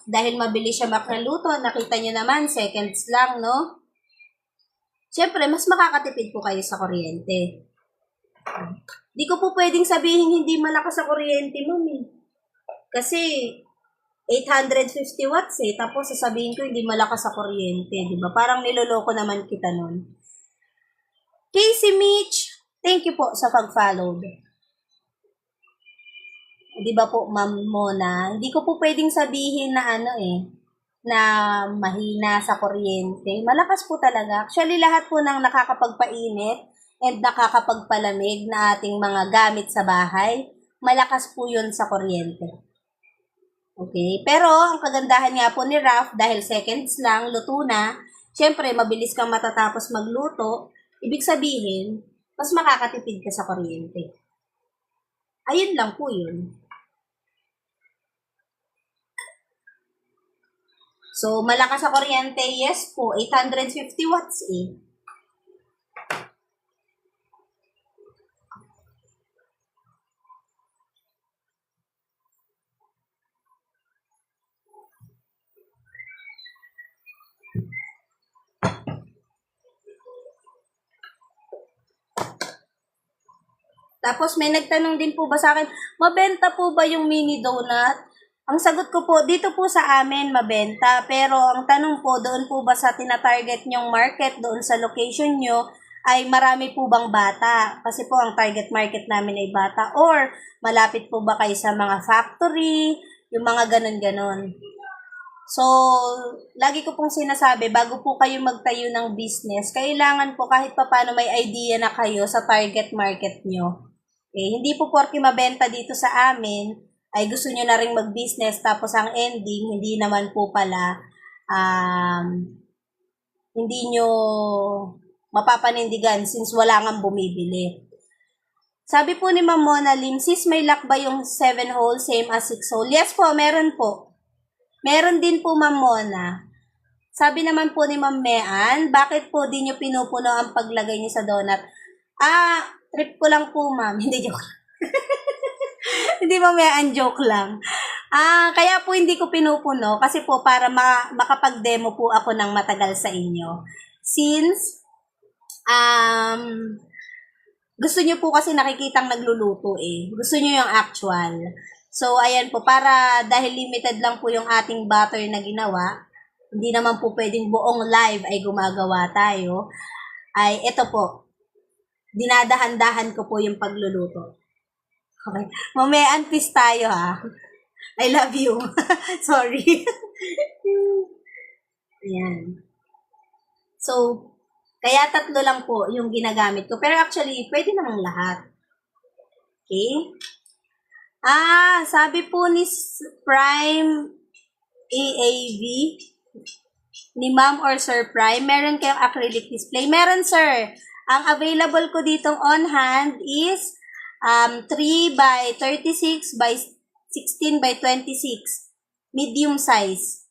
dahil mabilis siya makaluto, nakita nyo naman, seconds lang, no? Siyempre, mas makakatipid po kayo sa kuryente. Di ko po pwedeng sabihin hindi malakas sa kuryente, ma'am. Kasi, 850 watts tapos sasabihin ko hindi malakas sa kuryente, di ba? Parang niloloko naman kita nun. Casey Mitch, thank you po sa pag-follow. Di ba po, Ma'am Mona? Hindi ko po pwedeng sabihin na na mahina sa kuryente. Malakas po talaga. Actually, lahat po ng nakakapagpainit and nakakapagpalamig na ating mga gamit sa bahay, malakas po yun sa kuryente. Okay? Pero, ang kagandahan nga po ni Raf, dahil seconds lang, luto na, syempre, mabilis kang matatapos magluto, ibig sabihin, mas makakatipid ka sa kuryente. Ayun lang po yun. So, malakas sa kuryente, yes po, 850 watts Tapos may nagtanong din po ba sa akin, mabenta po ba yung mini donut? Ang sagot ko po, dito po sa amin mabenta. Pero ang tanong po, doon po ba sa tina-target nyong market, doon sa location nyo, ay marami po bang bata? Kasi po ang target market namin ay bata. Or malapit po ba kayo sa mga factory, yung mga ganon-ganon. So, lagi ko pong sinasabi, bago po kayo magtayo ng business, kailangan po kahit paano may idea na kayo sa target market nyo. Hindi po porke mabenta dito sa amin, ay gusto nyo na rin mag-business, tapos ang ending, hindi naman po pala, hindi nyo mapapanindigan since wala nga bumibili. Sabi po ni Ma'am Mona Lim, sis, may lock ba yung 7 hole same as 6 hole? Yes po, meron po. Meron din po, Ma'am Mona. Sabi naman po ni Ma'am Mean, bakit po di nyo pinupuno ang paglagay niyo sa donut? Trip ko lang po, ma'am. Hindi, joke lang. Hindi, Ma'am Mean, joke lang. Kaya po hindi ko pinupuno kasi po para makapag-demo po ako ng matagal sa inyo. Since, gusto nyo po kasi nakikitang nagluluto Gusto nyo yung actual. So, ayan po, dahil limited lang po yung ating butter na ginawa, hindi naman po pwedeng buong live ay gumagawa tayo, ay ito po, dinadahan-dahan ko po yung pagluluto. Okay. Mamaya, unpeace tayo ha. I love you. Sorry. Ayan. So, kaya 3 lang po yung ginagamit ko. Pero actually, pwede namang lahat. Okay? Sabi po ni Prime AAV, ni Ma'am or Sir Prime, meron kayong acrylic display? Meron, sir. Ang available ko ditong on hand is 3 by 36 by 16 by 26. Medium size.